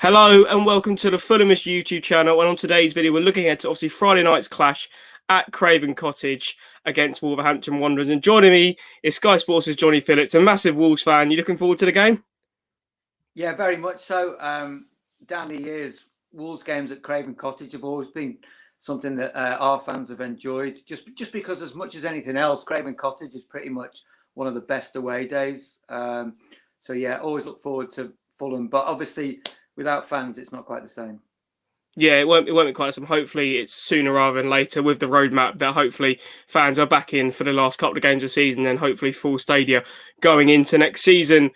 Hello and welcome to the Fulhamish YouTube channel. And on today's video, we're looking at obviously Friday night's clash at Craven Cottage against Wolverhampton Wanderers. And joining me is Sky Sports' Johnny Phillips, a massive Wolves fan. You looking forward to the game? Yeah, very much so. Down the years, Wolves games at Craven Cottage have always been something that our fans have enjoyed. Just because, as much as anything else, Craven Cottage is pretty much one of the best away days. So yeah, always look forward to Fulham, but obviously without fans, it's not quite the same. Yeah, it won't be quite some. Hopefully, it's sooner rather than later with the roadmap that hopefully fans are back in for the last couple of games of the season, and hopefully full stadia going into next season.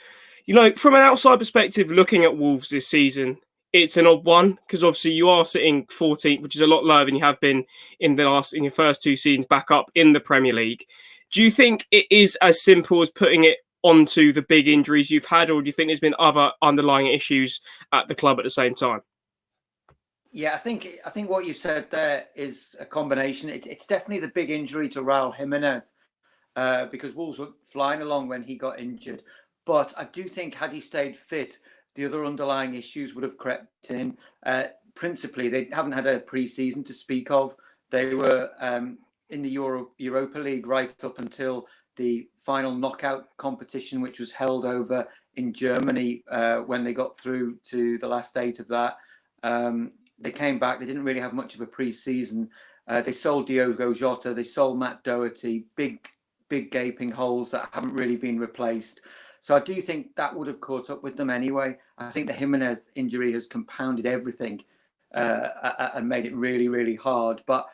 You know, from an outside perspective, looking at Wolves this season, it's an odd one because obviously you are sitting 14th, which is a lot lower than you have been in your first two seasons back up in the Premier League. Do you think it is as simple as putting it onto the big injuries you've had, or do you think there's been other underlying issues at the club at the same time? Yeah, I think what you said there is a combination. It's definitely the big injury to Raul Jimenez, because Wolves were flying along when he got injured. But I do think had he stayed fit, the other underlying issues would have crept in. Principally, they haven't had a pre-season to speak of. They were in the Europa League right up until the final knockout competition, which was held over in Germany when they got through to the last eight of that. They came back. They didn't really have much of a pre-season. They sold Diogo Jota. They sold Matt Doherty. Big gaping holes that haven't really been replaced. So I do think that would have caught up with them anyway. I think the Jimenez injury has compounded everything and made it really, really hard. But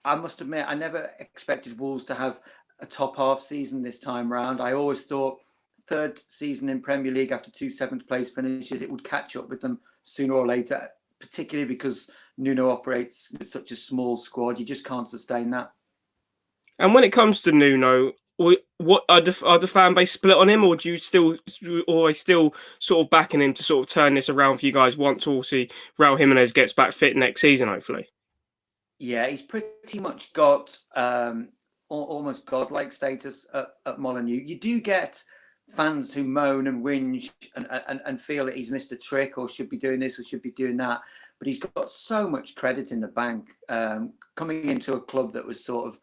I must admit, I never expected Wolves to have a top half season this time round. I always thought third season in Premier League after two seventh place finishes, it would catch up with them sooner or later, particularly because Nuno operates with such a small squad. You just can't sustain that. And when it comes to Nuno, what are the fan base split on him, or do you still always still sort of backing him to sort of turn this around for you guys once see Raul Jimenez gets back fit next season, hopefully? Yeah, he's pretty much got almost godlike status at Molineux. You do get fans who moan and whinge and feel that he's missed a trick or should be doing this or should be doing that. But he's got so much credit in the bank, coming into a club that was sort of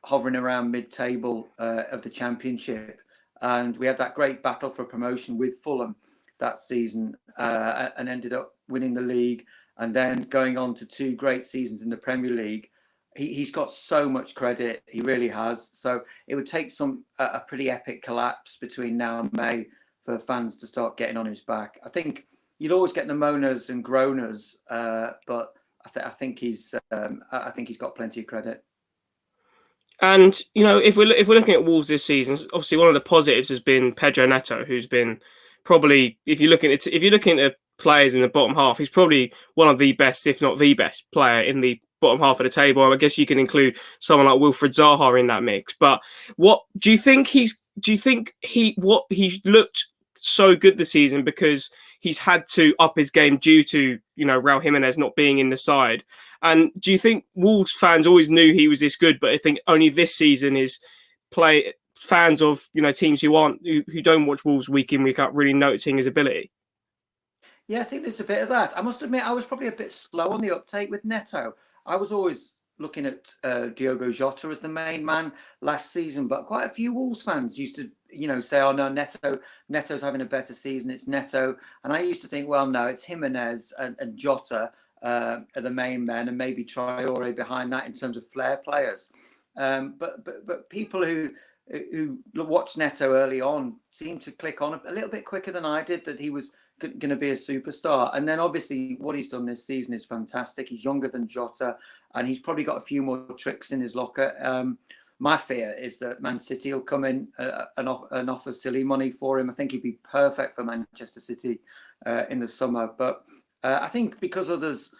hovering around mid-table of the Championship. And we had that great battle for promotion with Fulham that season and ended up winning the league and then going on to two great seasons in the Premier League. He's got so much credit. He really has. So it would take a pretty epic collapse between now and May for fans to start getting on his back. I think you'd always get the moaners and groaners, but I think he's got plenty of credit. And you know, if we're looking at Wolves this season, obviously one of the positives has been Pedro Neto, who's been probably if you're looking at players in the bottom half, he's probably one of the best, if not the best player in the bottom half of the table. I guess you can include someone like Wilfried Zaha in that mix. But what do you think he's? Do you think he looked so good this season because he's had to up his game due to Raul Jimenez not being in the side? And do you think Wolves fans always knew he was this good, but I think only this season is play fans of teams who don't watch Wolves week in week out really noticing his ability? Yeah, I think there's a bit of that. I must admit, I was probably a bit slow on the uptake with Neto. I was always looking at Diogo Jota as the main man last season, but quite a few Wolves fans used to, say, "Oh no, Neto's having a better season. It's Neto," and I used to think, well, no, it's Jimenez and Jota are the main men, and maybe Traore behind that in terms of flair players. But people who watched Neto early on seemed to click on a little bit quicker than I did that he was going to be a superstar. And then obviously what he's done this season is fantastic. He's younger than Jota and he's probably got a few more tricks in his locker. My fear is that Man City will come in and offer silly money for him. I think he'd be perfect for Manchester City in the summer. But I think because others,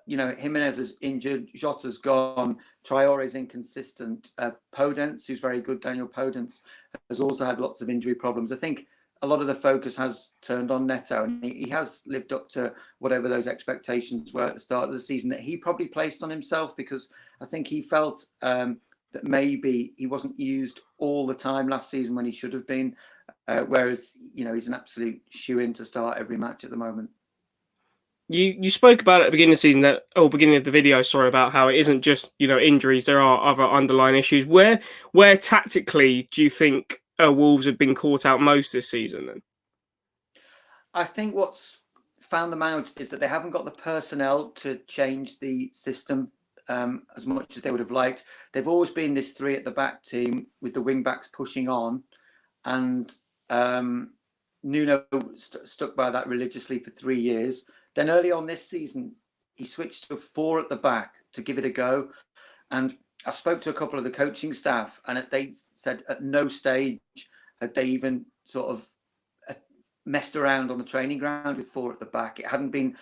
Jimenez is injured, Jota's gone, Traore's inconsistent, Podence, who's very good, Daniel Podence, has also had lots of injury problems. I think a lot of the focus has turned on Neto, and he has lived up to whatever those expectations were at the start of the season that he probably placed on himself, because I think he felt that maybe he wasn't used all the time last season when he should have been, whereas he's an absolute shoe-in to start every match at the moment. You spoke about at the beginning of the season beginning of the video, sorry, about how it isn't just injuries. There are other underlying issues. Where tactically do you think Wolves have been caught out most this season? Then I think what's found them out is that they haven't got the personnel to change the system as much as they would have liked. They've always been this three at the back team with the wing backs pushing on, and Nuno stuck by that religiously for 3 years. Then early on this season, he switched to four at the back to give it a go. And I spoke to a couple of the coaching staff, and they said at no stage had they even sort of messed around on the training ground with four at the back. It hadn't been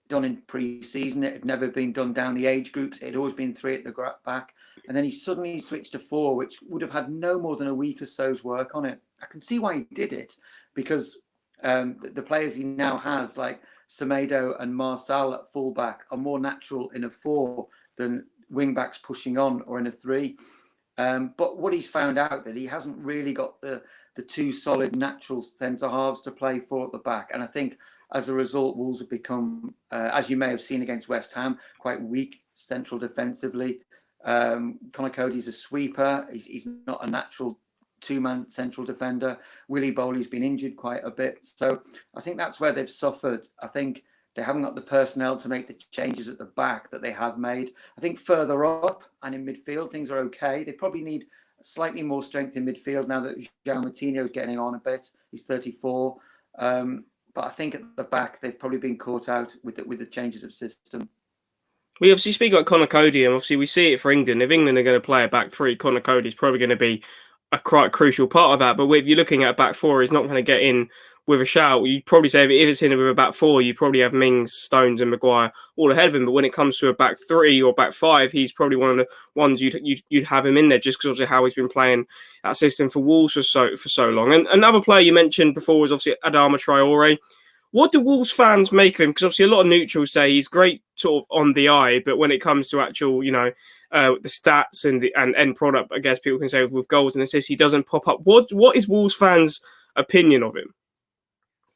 done in pre-season. It had never been done down the age groups. It had always been three at the back. And then he suddenly switched to four, which would have had no more than a week or so's work on it. I can see why he did it, because the players he now has, like Semedo and Marçal at fullback, are more natural in a four than wing backs pushing on or in a three. But what he's found out that he hasn't really got the two solid natural centre halves to play for at the back. And I think as a result, Wolves have become, as you may have seen against West Ham, quite weak central defensively. Conor Coady's a sweeper. He's not a natural two-man central defender. Willy Bowley's been injured quite a bit. So I think that's where they've suffered. I think they haven't got the personnel to make the changes at the back that they have made. I think further up and in midfield, things are okay. They probably need slightly more strength in midfield now that João Moutinho is getting on a bit. He's 34. But I think at the back, they've probably been caught out with the changes of system. We obviously speak about Conor Coady, and obviously we see it for England. If England are going to play a back three, Conor Coady is probably going to be a quite crucial part of that. But if you're looking at a back four, he's not going to get in with a shout. You'd probably say if it's in with a back four, you probably have Mings, Stones, and Maguire all ahead of him. But when it comes to a back three or back five, he's probably one of the ones you'd have him in there, just because of how he's been playing that system for Wolves for so long. And another player you mentioned before was obviously Adama Traore. What do Wolves fans make of him? Because obviously a lot of neutrals say he's great sort of on the eye, but when it comes to actual, the stats and the end product, I guess people can say with goals and assists, he doesn't pop up. What is Wolves fans' opinion of him?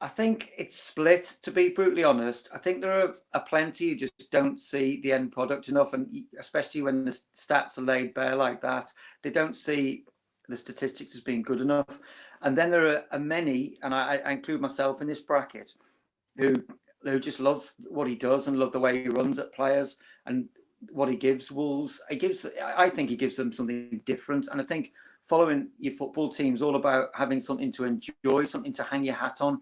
I think it's split, to be brutally honest. I think there are plenty who just don't see the end product enough, and especially when the stats are laid bare like that, they don't see the statistics as being good enough. And then there are many, and I include myself in this bracket, who just love what he does and love the way he runs at players and what he gives Wolves. I think he gives them something different. And I think following your football team is all about having something to enjoy, something to hang your hat on.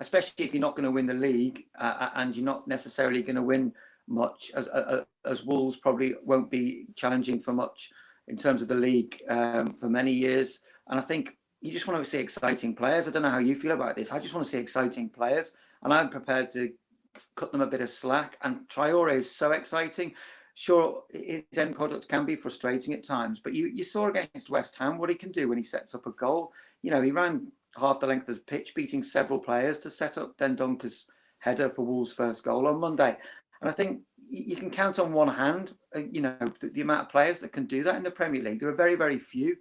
Especially if you're not going to win the league and you're not necessarily going to win much, as Wolves probably won't be challenging for much in terms of the league for many years. And I think you just want to see exciting players. I don't know how you feel about this. I just want to see exciting players, and I'm prepared to cut them a bit of slack. And Traore is so exciting. Sure, his end product can be frustrating at times, but you saw against West Ham what he can do when he sets up a goal. He ran half the length of the pitch, beating several players to set up Dendonker's header for Wolves' first goal on Monday. And I think you can count on one hand, the amount of players that can do that in the Premier League. There are very, very few,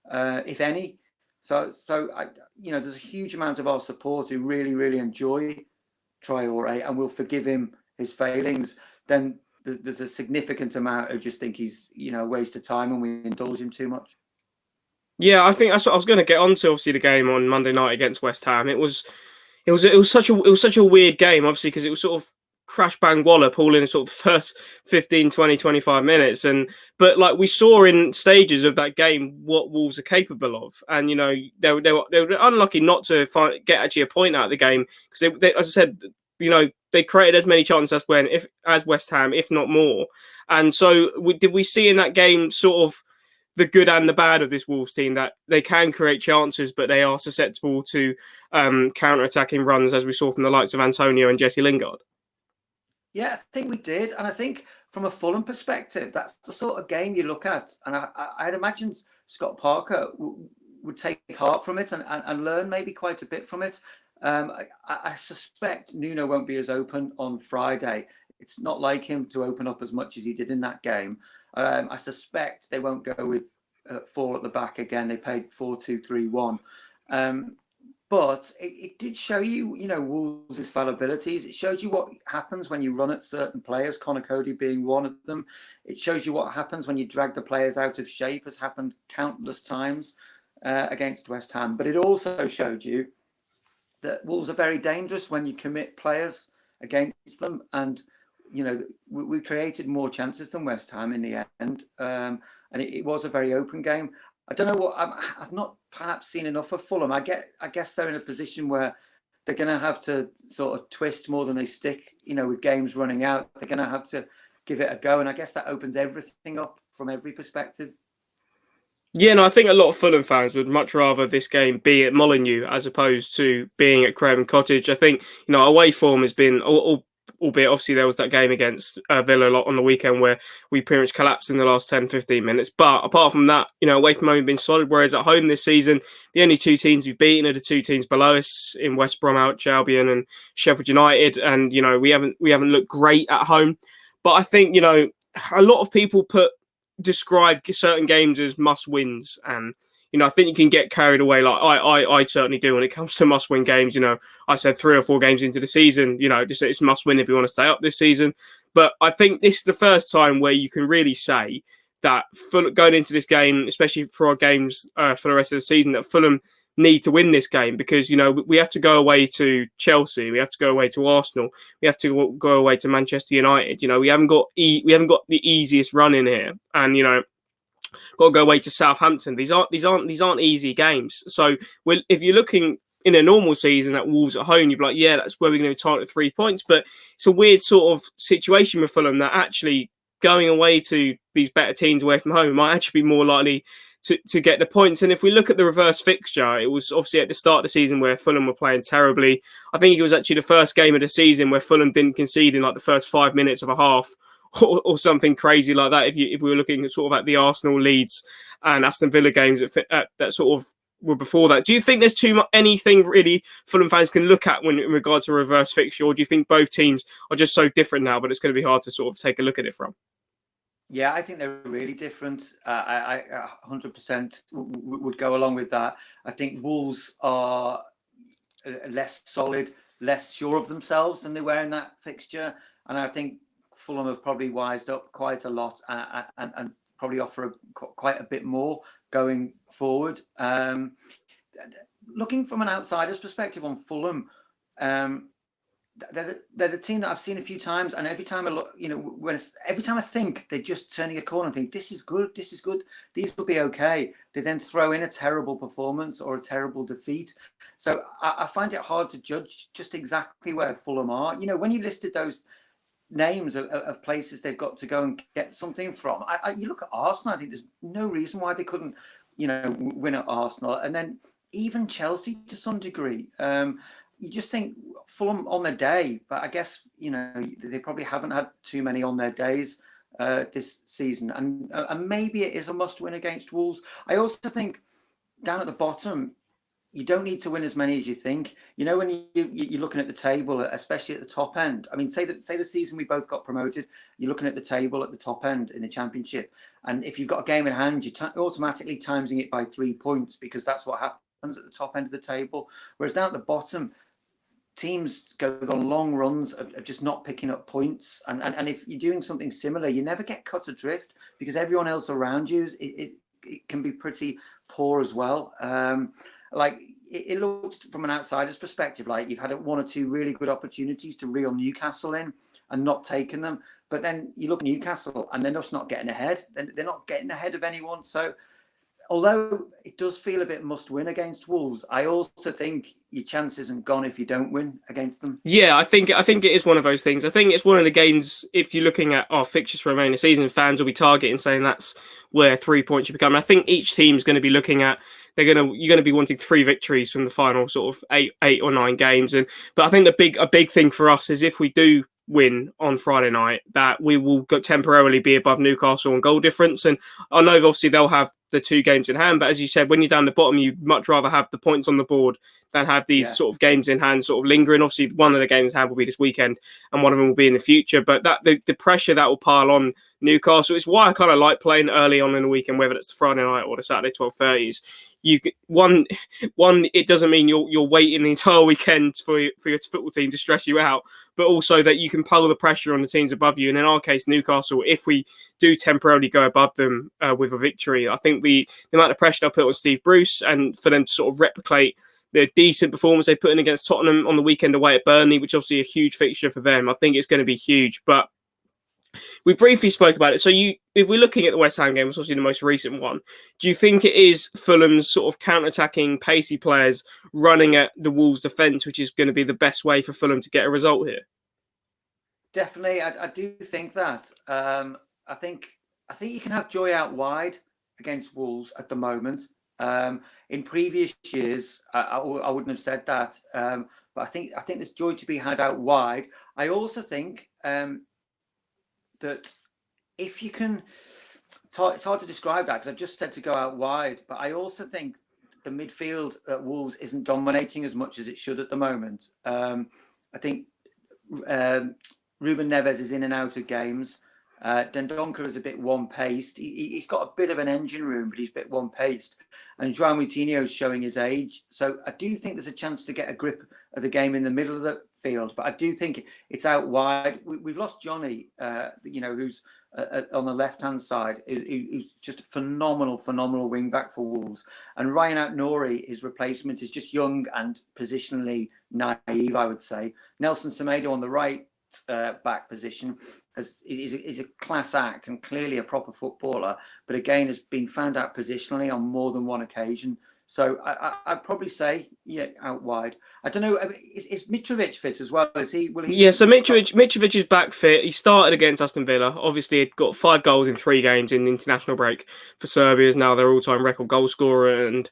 if any. So there's a huge amount of our supporters who really, really enjoy Traore and will forgive him his failings. Then there's a significant amount who just think he's, a waste of time and we indulge him too much. Yeah, I think that's what I was going to get on to. Obviously, the game on Monday night against West Ham. It was such a weird game, obviously, because it was sort of crash bang wallop all in sort of the first 15, 20, 25 minutes. But like we saw in stages of that game what Wolves are capable of. And, they were unlucky not to get actually a point out of the game because they, as I said, they created as many chances as West Ham, if not more. And so did we see in that game sort of the good and the bad of this Wolves team, that they can create chances, but they are susceptible to counter-attacking runs, as we saw from the likes of Antonio and Jesse Lingard? Yeah, I think we did. And I think from a Fulham perspective, that's the sort of game you look at. And I'd imagine Scott Parker would take heart from it and learn maybe quite a bit from it. I suspect Nuno won't be as open on Friday. It's not like him to open up as much as he did in that game. I suspect they won't go with four at the back again. They played 4-2-3-1. But it did show you, Wolves' fallibilities. It shows you what happens when you run at certain players, Conor Coady being one of them. It shows you what happens when you drag the players out of shape, has happened countless times against West Ham. But it also showed you that Wolves are very dangerous when you commit players against them. And, we created more chances than West Ham in the end. And it was a very open game. I don't know I've not perhaps seen enough of Fulham. I guess they're in a position where they're going to have to sort of twist more than they stick, with games running out. They're going to have to give it a go. And I guess that opens everything up from every perspective. Yeah, no, I think a lot of Fulham fans would much rather this game be at Molineux as opposed to being at Craven Cottage. I think, away form has been, albeit obviously there was that game against Villa on the weekend where we pretty much collapsed in the last 10, 15 minutes. But apart from that, away from home we've been solid, whereas at home this season, the only two teams we've beaten are the two teams below us in West Bromwich Albion and Sheffield United. And, we haven't looked great at home. But I think, a lot of people describe certain games as must-wins, and I think you can get carried away. Like I certainly do when it comes to must-win games. I said 3 or 4 games into the season, it's must-win if we want to stay up this season. But I think this is the first time where you can really say that going into this game, especially for our games for the rest of the season, that Fulham need to win this game because we have to go away to Chelsea, we have to go away to Arsenal, we have to go away to Manchester United. We haven't got the easiest run in here, and got to go away to Southampton. These aren't easy games. So if you're looking in a normal season at Wolves at home, you'd be like, yeah, that's where we're going to target 3 points. But it's a weird sort of situation with Fulham that actually going away to these better teams away from home might actually be more likely to get the points. And if we look at the reverse fixture, it was obviously at the start of the season where Fulham were playing terribly. I think it was actually the first game of the season where Fulham didn't concede in like the first 5 minutes of a half or something crazy like that. If we were looking at sort of at the Arsenal, Leeds and Aston Villa games that sort of were before that. Do you think there's anything really Fulham fans can look at when in regards to a reverse fixture, or do you think both teams are just so different now, but it's going to be hard to sort of take a look at it from? Yeah, I think they're really different. I 100% would go along with that. I think Wolves are less solid, less sure of themselves than they were in that fixture. And I think Fulham have probably wised up quite a lot and probably offer quite a bit more going forward. Looking from an outsider's perspective on Fulham, they're the team that I've seen a few times, and every time I look, every time I think they're just turning a corner and think this is good, these will be okay, they then throw in a terrible performance or a terrible defeat. So I find it hard to judge just exactly where Fulham are. When you listed those names of places they've got to go and get something from, you look at Arsenal, I think there's no reason why they couldn't, win at Arsenal, and then even Chelsea to some degree. You just think Fulham on their day, but I guess, they probably haven't had too many on their days this season. And maybe it is a must win against Wolves. I also think down at the bottom, you don't need to win as many as you think. When you're looking at the table, especially at the top end. I mean, say the season we both got promoted, you're looking at the table at the top end in the Championship. And if you've got a game in hand, you're automatically timesing it by 3 points because that's what happens at the top end of the table. Whereas down at the bottom, teams go on long runs of just not picking up points. And if you're doing something similar, you never get cut adrift because everyone else around you, it can be pretty poor as well. It looks from an outsider's perspective like you've had 1 or 2 really good opportunities to reel Newcastle in and not taking them. But then you look at Newcastle and they're just not getting ahead. They're not getting ahead of anyone. So although it does feel a bit must win against Wolves, I also think your chance isn't gone if you don't win against them. Yeah, I think it is one of those things. I think it's one of the games, if you're looking at our fixtures for the remaining season, fans will be targeting saying that's where 3 points should become. I think each team's going to be looking at, you're going to be wanting 3 victories from the final sort of 8 or 9 games. But I think a big thing for us is if we do win on Friday night, that we will temporarily be above Newcastle on goal difference. And I know obviously they'll have the 2 games in hand. But as you said, when you're down the bottom, you'd much rather have the points on the board than have these sort of games in hand sort of lingering. Obviously, one of the games in hand will be this weekend, and one of them will be in the future. But that the pressure that will pile on Newcastle is why I kind of like playing early on in the weekend, whether it's the Friday night or the Saturday 12:30s. One, it doesn't mean you're waiting the entire weekend for your football team to stress you out, but also that you can pull the pressure on the teams above you. And in our case, Newcastle, if we do temporarily go above them with a victory, I think the amount of pressure they'll put on Steve Bruce, and for them to sort of replicate the decent performance they put in against Tottenham on the weekend away at Burnley, which obviously a huge fixture for them, I think it's going to be huge. But we briefly spoke about it. So if we're looking at the West Ham game, which is obviously the most recent one, do you think it is Fulham's sort of counter-attacking, pacey players running at the Wolves' defence, which is going to be the best way for Fulham to get a result here? Definitely, I do think that. I think you can have Joy out wide against Wolves at the moment. In previous years, I wouldn't have said that, but I think there's Joy to be had out wide. I also think that if you can, it's hard to describe that because I've just said to go out wide, but I also think the midfield at Wolves isn't dominating as much as it should at the moment. I think Ruben Neves is in and out of games. Dendoncker is a bit one-paced. He's got a bit of an engine room, but he's a bit one-paced. And João Moutinho is showing his age. So I do think there's a chance to get a grip of the game in the middle of the field. But I do think it's out wide. We've lost Johnny, who's on the left-hand side, who's just a phenomenal wing-back for Wolves. And Ryan Aït-Nouri, his replacement, is just young and positionally naive, I would say. Nelson Semedo on the right back position is a class act and clearly a proper footballer, but again has been found out positionally on more than one occasion. So I'd probably say out wide. I don't know. Is Mitrovic fit as well? Is he? Will he? Yeah. So Mitrovic is back fit. He started against Aston Villa. Obviously, he got 5 goals in 3 games in the international break for Serbia. Is now their all-time record goal scorer, and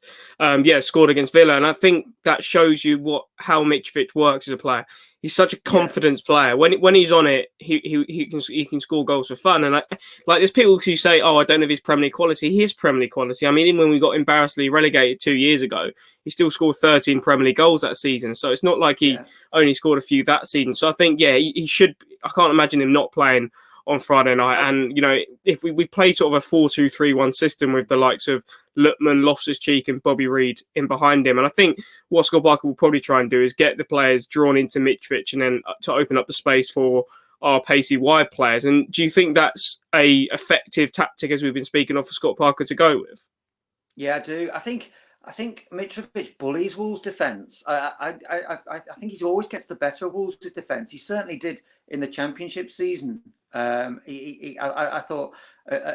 scored against Villa. And I think that shows you how Mitrovic works as a player. He's such a confidence player. When he's on it, he can score goals for fun. And like there's people who say, "Oh, I don't know if he's Premier League quality." He is Premier League quality. I mean, even when we got embarrassingly relegated 2 years ago, he still scored 13 Premier League goals that season. So it's not like he only scored a few that season. So I think he should. I can't imagine him not playing on Friday night. And if we play sort of a 4-2-3-1 system with the likes of Lookman, Loftus-Cheek and Bobby Reid in behind him. And I think what Scott Barker will probably try and do is get the players drawn into Mitrovic and then to open up the space for our pacey wide players. And do you think that's a effective tactic, as we've been speaking of, for Scott Parker to go with? Yeah, I do. I think Mitrovic bullies Wolves' defence. I think he always gets the better of Wolves' defence. He certainly did in the Championship season. I thought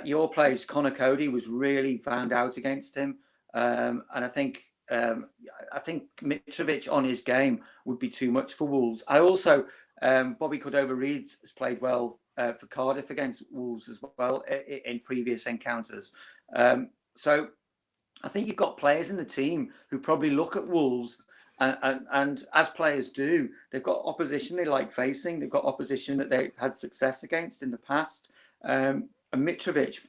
your place, Conor Coady, was really found out against him, and I think Mitrovic on his game would be too much for Wolves. I also Bobby Cordova-Reid has played well for Cardiff against Wolves as well in previous encounters. So I think you've got players in the team who probably look at Wolves. And as players do, they've got opposition they like facing. They've got opposition that they've had success against in the past. And Mitrovic,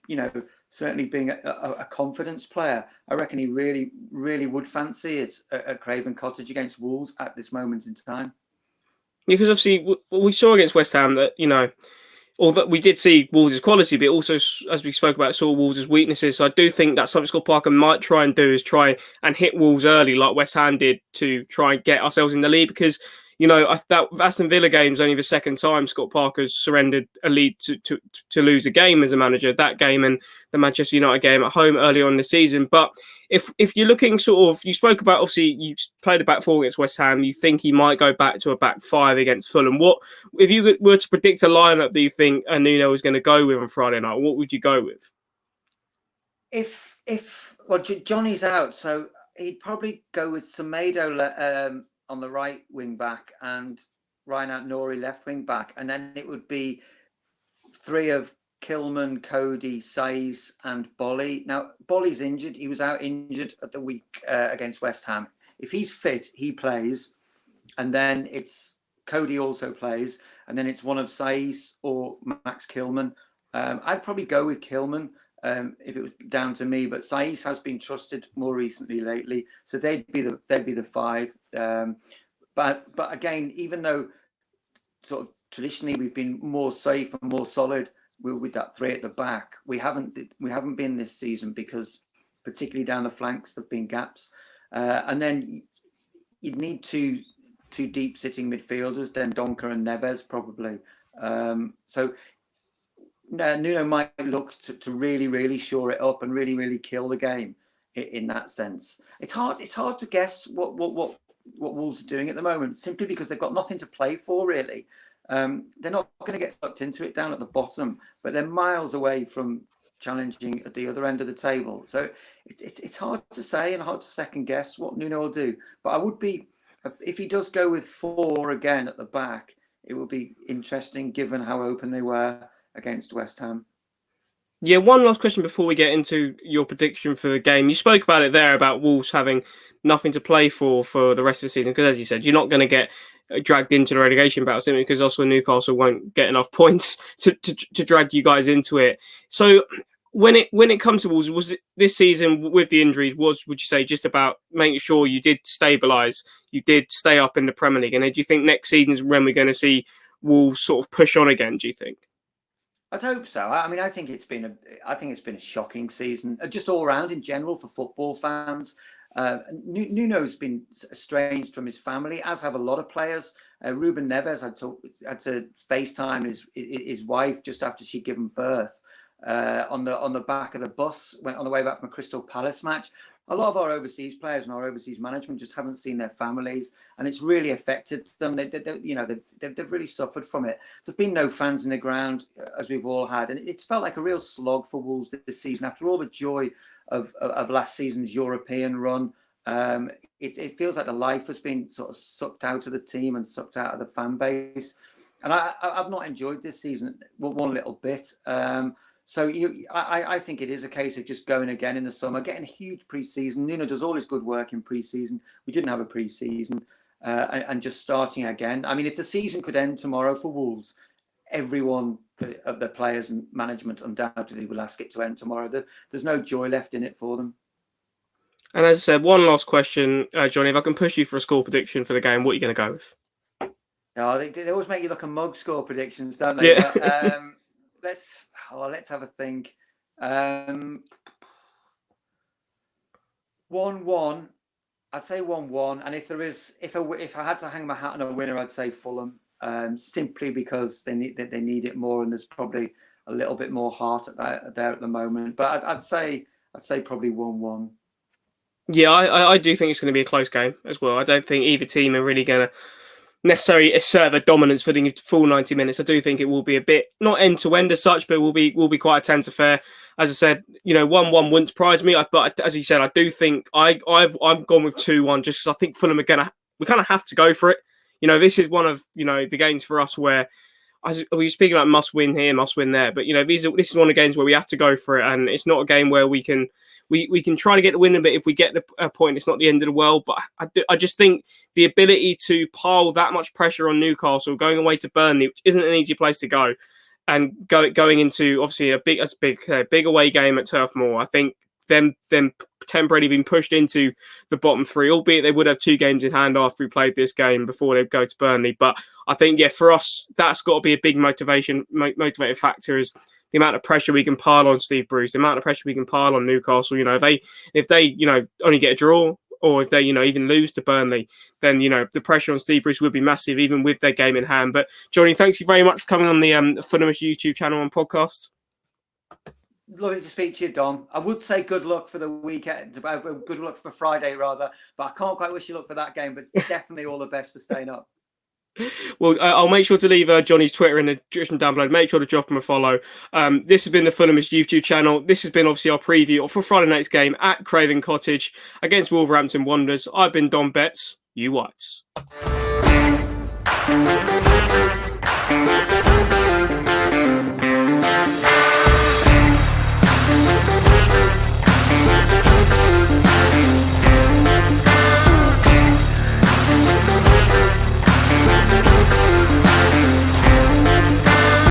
certainly being a confidence player, I reckon he really, really would fancy it at Craven Cottage against Wolves at this moment in time. Because obviously we saw against West Ham that, although we did see Wolves' quality, but also, as we spoke about, saw Wolves' weaknesses. So I do think that's something Scott Parker might try and do, is try and hit Wolves early, like West Ham did, to try and get ourselves in the lead. Because, that Aston Villa game is only the second time Scott Parker's surrendered a lead to lose a game as a manager. That game and the Manchester United game at home early on in the season. But if you're looking you spoke about, obviously, you played a back 4 against West Ham. You think he might go back to a back 5 against Fulham. What, if you were to predict a lineup that you think Nuno is going to go with on Friday night, what would you go with? Johnny's out, so he'd probably go with Semedo on the right wing back and Ryan Aït-Nouri left wing back, and then it would be 3 of Kilman, Coady, Saiz and Bolly. Now, Bolly's injured. He was out injured at the week against West Ham. If he's fit, he plays. And then it's Coady also plays. And then it's one of Saiz or Max Kilman. I'd probably go with Kilman. if it was down to me. But Saiss has been trusted more recently lately, so they'd be the 5. But again, even though sort of traditionally we've been more safe and more solid with that 3 at the back, we haven't been this season, because particularly down the flanks there've been gaps, and then you'd need two deep sitting midfielders, Dendoncker and Neves probably. So Nuno might look to really shore it up and really kill the game in that sense. It's hard to guess what Wolves are doing at the moment, simply because they've got nothing to play for really. They're not going to get sucked into it down at the bottom, but they're miles away from challenging at the other end of the table. So it's hard to say and hard to second guess what Nuno will do. But I would be, if he does go with 4 again at the back, it will be interesting given how open they were against West Ham. Yeah, one last question before we get into your prediction for the game. You spoke about it there, about Wolves having nothing to play for the rest of the season, because as you said, you're not going to get dragged into the relegation battle simply because also Newcastle won't get enough points to drag you guys into it. So when it comes to Wolves, was it this season with the injuries, would you say just about making sure you did stabilise, you did stay up in the Premier League? And do you think next season is when we're going to see Wolves sort of push on again, do you think? I'd hope so. I mean, I think it's been a shocking season, just all around in general for football fans. Nuno's been estranged from his family, as have a lot of players. Ruben Neves had to FaceTime his wife just after she'd given birth on the back of the bus, went on the way back from a Crystal Palace match. A lot of our overseas players and our overseas management just haven't seen their families, and it's really affected them. They've really suffered from it. There's been no fans in the ground, as we've all had, and it's felt like a real slog for Wolves this season. After all the joy of last season's European run, it feels like the life has been sort of sucked out of the team and sucked out of the fan base. And I've not enjoyed this season one little bit. So I think it is a case of just going again in the summer, getting a huge pre-season. Nuno does all his good work in pre-season. We didn't have a pre-season, and just starting again. I mean, if the season could end tomorrow for Wolves, everyone of the players and management undoubtedly will ask it to end tomorrow. There's no joy left in it for them. And as I said, one last question, Johnny. If I can push you for a score prediction for the game, what are you going to go with? Oh, they always make you look at mug score predictions, don't they? Yeah. But, let's have a think. 1-1. I'd say 1-1. And if I had to hang my hat on a winner, I'd say Fulham. Simply because they need it more, and there's probably a little bit more heart there at the moment. But I'd say probably 1-1. Yeah, I do think it's going to be a close game as well. I don't think either team are really going to necessarily assert a dominance for the full 90 minutes. I do think it will be a bit, not end to end as such, but will be quite a tense affair. As I said, 1-1 wouldn't surprise me. But as you said, I do think I've gone with 2-1 just because I think Fulham we kind of have to go for it. This is one of the games for us where, as we were speaking about, must win here, must win there. But this is one of the games where we have to go for it, and it's not a game where we can try to get the win. But if we get the point, it's not the end of the world. But I just think the ability to pile that much pressure on Newcastle, going away to Burnley, which isn't an easy place to go, and going into obviously a big away game at Turf Moor, I think them temporarily being pushed into the bottom 3, albeit they would have 2 games in hand after we played this game before they go to Burnley. But I think, for us, that's got to be a big motivating factor, is the amount of pressure we can pile on Steve Bruce, the amount of pressure we can pile on Newcastle. If they only get a draw, or if they even lose to Burnley, then the pressure on Steve Bruce would be massive, even with their game in hand. But Johnny, thanks you very much for coming on the Fulhamish YouTube channel and podcast. Lovely to speak to you, Dom. I would say good luck for the weekend, good luck for Friday rather, but I can't quite wish you luck for that game, but definitely all the best for staying up. Well, I'll make sure to leave Johnny's Twitter in the description down below. Make sure to drop him a follow. This has been the Fulhamish YouTube channel. This has been obviously our preview for Friday night's game at Craven Cottage against Wolverhampton Wanderers. I've been Dom Betts. You Whites.